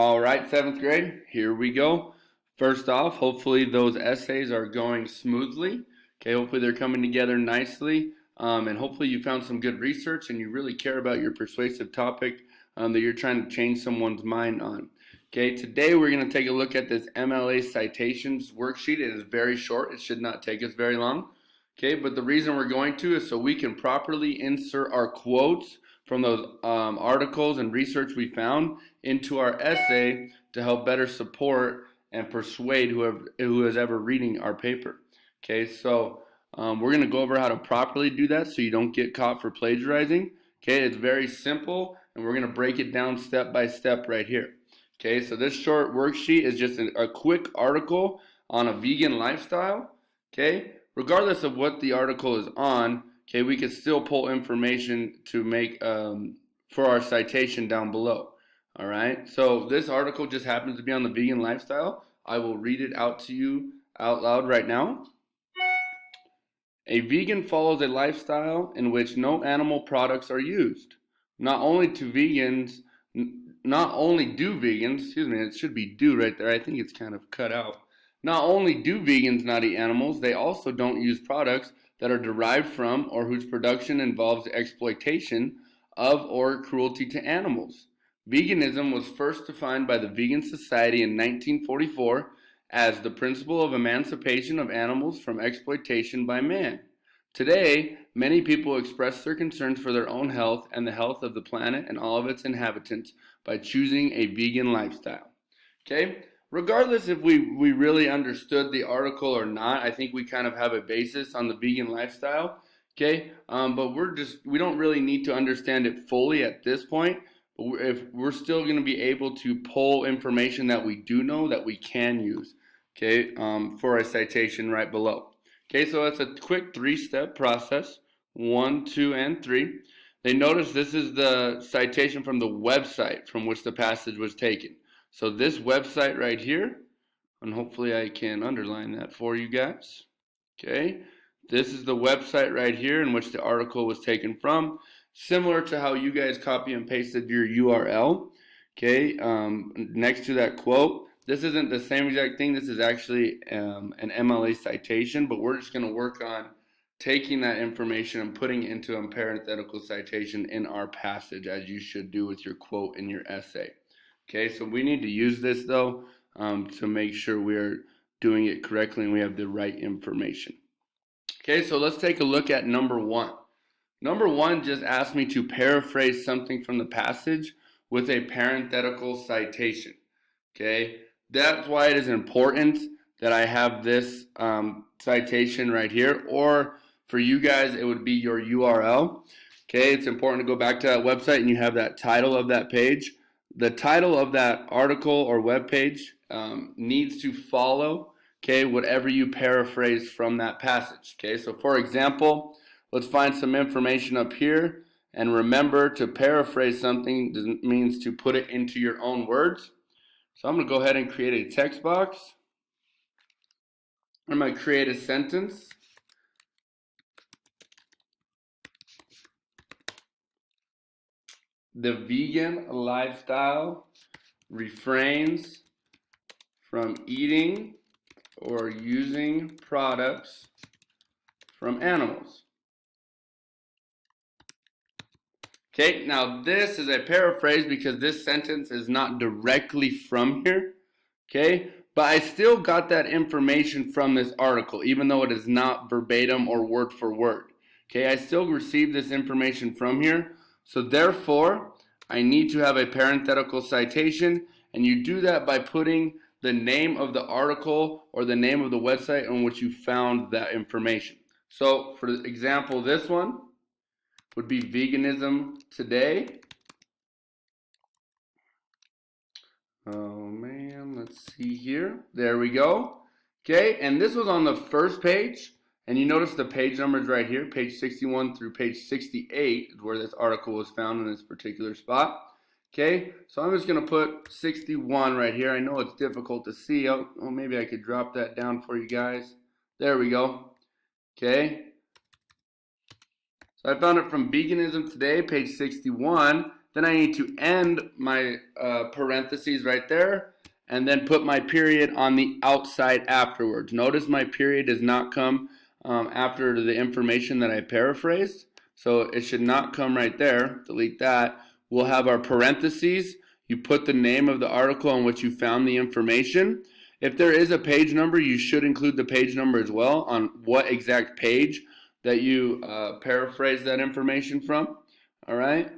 All right, 7th grade, here we go. First off, hopefully those essays are going smoothly. Okay, hopefully they're coming together nicely. And hopefully you found some good research and you really care about your persuasive topic that you're trying to change someone's mind on. Okay, today we're going to take a look at this MLA Citations Worksheet. It is very short. It should not take us very long. Okay, but the reason we're going to is so we can properly insert our quotes from those articles and research we found into our essay to help better support and persuade who is ever reading our paper. Okay, so we're going to go over how to properly do that so you don't get caught for plagiarizing. Okay, it's very simple and we're going to break it down step by step right here. Okay, so this short worksheet is just a quick article on a vegan lifestyle. Okay, regardless of what the article is on, okay, we can still pull information to make for our citation down below. All right, so this article just happens to be on the vegan lifestyle. I will read it out to you out loud right now. A vegan follows a lifestyle in which no animal products are used. Not only do vegans, excuse me, it should be do right there. I think it's kind of cut out. Not only do vegans not eat animals, they also don't use products that are derived from or whose production involves the exploitation of or cruelty to animals. Veganism was first defined by the Vegan Society in 1944 as the principle of emancipation of animals from exploitation by man. Today, many people express their concerns for their own health and the health of the planet and all of its inhabitants by choosing a vegan lifestyle. Okay? Regardless if we really understood the article or not, I think we kind of have a basis on the vegan lifestyle. Okay? But we don't really need to understand it fully at this point. But if we're still going to be able to pull information that we do know that we can use, okay, for a citation right below. Okay, so it's a quick 3-step process, 1, 2, and 3. They notice this is the citation from the website from which the passage was taken. So this website right here, and hopefully I can underline that for you guys. Okay, this is the website right here in which the article was taken from. Similar to how you guys copy and pasted your URL, okay, next to that quote. This isn't the same exact thing. This is actually an MLA citation, but we're just going to work on taking that information and putting it into a parenthetical citation in our passage, as you should do with your quote in your essay. Okay, so we need to use this, though, to make sure we're doing it correctly and we have the right information. Okay, so let's take a look at number 1. Number 1 just asked me to paraphrase something from the passage with a parenthetical citation. Okay, that's why it is important that I have this citation right here, or for you guys, it would be your URL. Okay, it's important to go back to that website and you have that title of that page. The title of that article or web page needs to follow, okay, whatever you paraphrase from that passage. Okay, so for example, let's find some information up here, and remember to paraphrase something means to put it into your own words. So I'm going to go ahead and create a text box. I'm going to create a sentence. The vegan lifestyle refrains from eating or using products from animals. Okay, now this is a paraphrase because this sentence is not directly from here, okay? But I still got that information from this article, even though it is not verbatim or word for word. Okay, I still received this information from here, so therefore, I need to have a parenthetical citation, and you do that by putting the name of the article or the name of the website on which you found that information. So, for example, this one would be Veganism Today. Oh man, let's see here. There we go. Okay, and this was on the first page, and you notice the page numbers right here, page 61 through page 68 is where this article was found in this particular spot. Okay, so I'm just going to put 61 right here. I know it's difficult to see. Oh, maybe I could drop that down for you guys. There we go. Okay. So I found it from Veganism Today, page 61. then I need to end my parentheses right there, and then put my period on the outside afterwards. Notice my period does not come after the information that I paraphrased, so it should not come right there. Delete that. We'll have our parentheses. You put the name of the article on which you found the information. If there is a page number, you should include the page number as well on what exact page that you paraphrase that information from. All right?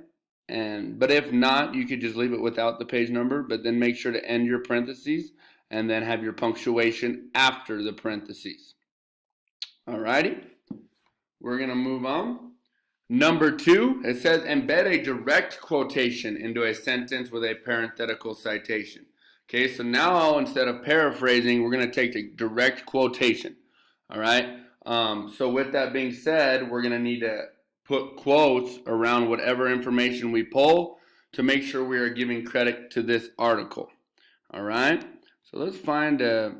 But if not, you could just leave it without the page number, but then make sure to end your parentheses and then have your punctuation after the parentheses. Alrighty, we're going to move on. Number 2, it says embed a direct quotation into a sentence with a parenthetical citation. Okay, so now instead of paraphrasing, we're going to take a direct quotation. Alright, so with that being said, we're going to need to put quotes around whatever information we pull to make sure we are giving credit to this article. All right, so let's find a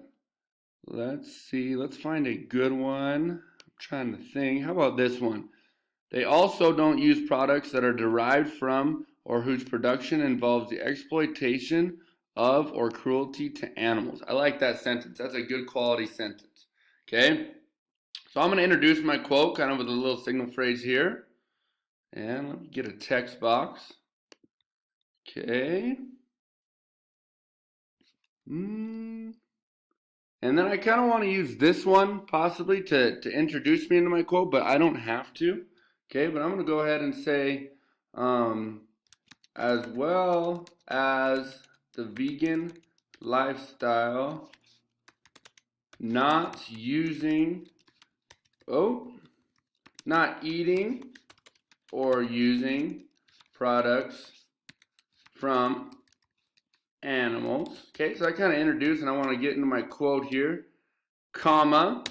good one. I'm trying to think. How about this one? They also don't use products that are derived from or whose production involves the exploitation of or cruelty to animals. I like that sentence. That's a good quality sentence. Okay. So I'm going to introduce my quote kind of with a little signal phrase here. And let me get a text box. Okay. And then I kind of want to use this one possibly to introduce me into my quote, but I don't have to. Okay, but I'm going to go ahead and say, as well as the vegan lifestyle, not eating or using products from animals. Okay, so I kind of introduced and I want to get into my quote here, comma,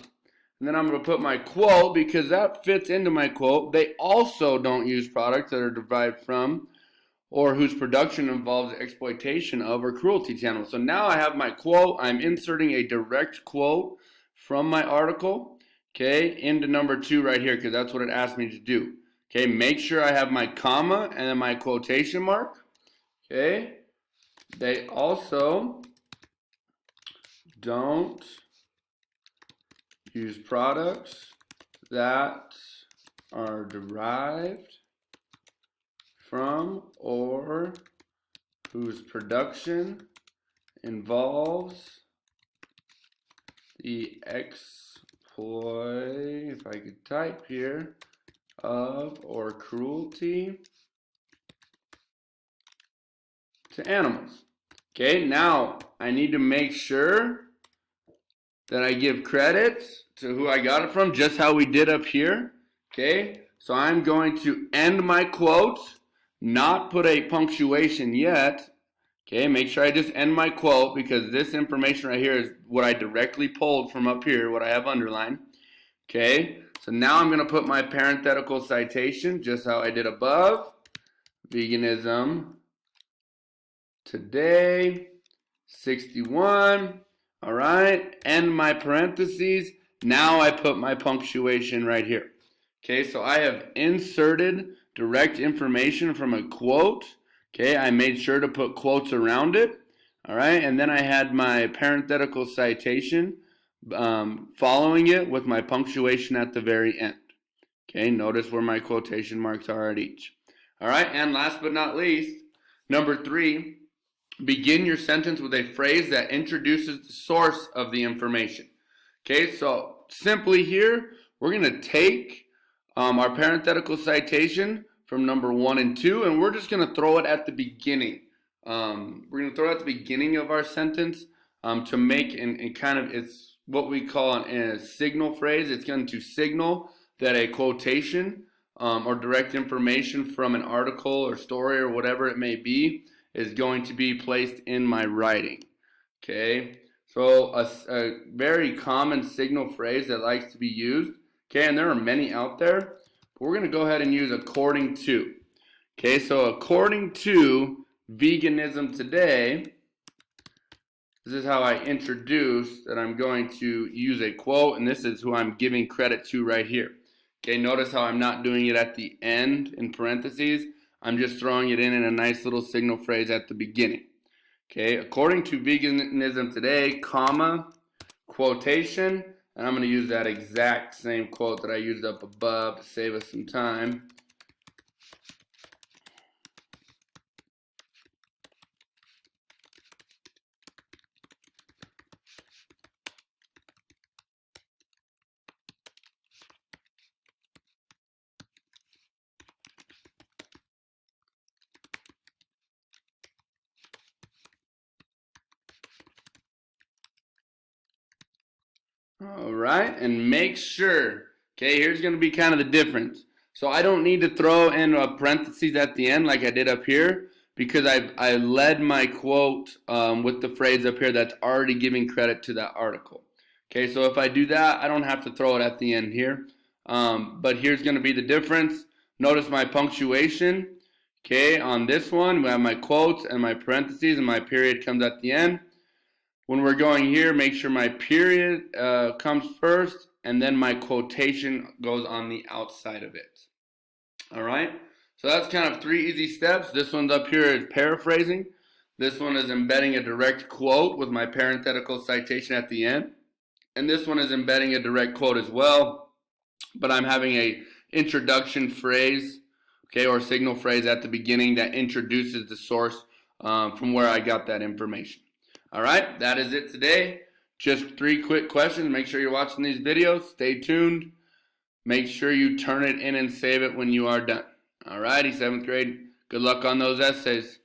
and then I'm going to put my quote because that fits into my quote. They also don't use products that are derived from or whose production involves exploitation of or cruelty to animals. So now I have my quote. I'm inserting a direct quote from my article, okay, into number 2 right here because that's what it asked me to do. Okay, make sure I have my comma and then my quotation mark. Okay, they also don't use products that are derived from or whose production involves the if I could type here, of or cruelty to animals. Okay, now I need to make sure that I give credit to who I got it from, just how we did up here. Okay, so I'm going to end my quote, not put a punctuation yet. Okay, make sure I just end my quote because this information right here is what I directly pulled from up here, what I have underlined. Okay, so now I'm going to put my parenthetical citation, just how I did above. Veganism today, 61. All right, end my parentheses. Now I put my punctuation right here. Okay, so I have inserted direct information from a quote. Okay, I made sure to put quotes around it. All right, and then I had my parenthetical citation following it with my punctuation at the very end. Okay, notice where my quotation marks are at each. All right, and last but not least, number 3, begin your sentence with a phrase that introduces the source of the information. Okay, so simply here, we're going to take our parenthetical citation from number 1 and 2, and we're just going to throw it at the beginning. We're going to throw it at the beginning of our sentence to make and kind of, it's what we call a signal phrase. It's going to signal that a quotation or direct information from an article or story or whatever it may be is going to be placed in my writing. Okay, so a very common signal phrase that likes to be used. Okay, and there are many out there, but we're going to go ahead and use according to. Okay, so according to veganism today, this is how I introduce that I'm going to use a quote, and this is who I'm giving credit to right here. Okay, notice how I'm not doing it at the end in parentheses. I'm just throwing it in a nice little signal phrase at the beginning. Okay, according to Veganism Today, comma, quotation, and I'm going to use that exact same quote that I used up above to save us some time. All right, and make sure, okay, here's going to be kind of the difference. So I don't need to throw in a parentheses at the end like I did up here because I led my quote with the phrase up here that's already giving credit to that article. Okay, so if I do that, I don't have to throw it at the end here. But here's going to be the difference. Notice my punctuation. Okay, on this one, we have my quotes and my parentheses, and my period comes at the end. When we're going here, make sure my period comes first, and then my quotation goes on the outside of it. All right, so that's kind of 3 easy steps. This one's up here is paraphrasing. This one is embedding a direct quote with my parenthetical citation at the end. And this one is embedding a direct quote as well, but I'm having a introduction phrase, okay, or signal phrase at the beginning that introduces the source from where I got that information. All right, that is it today. Just 3 quick questions. Make sure you're watching these videos. Stay tuned. Make sure you turn it in and save it when you are done. All righty, 7th grade. Good luck on those essays.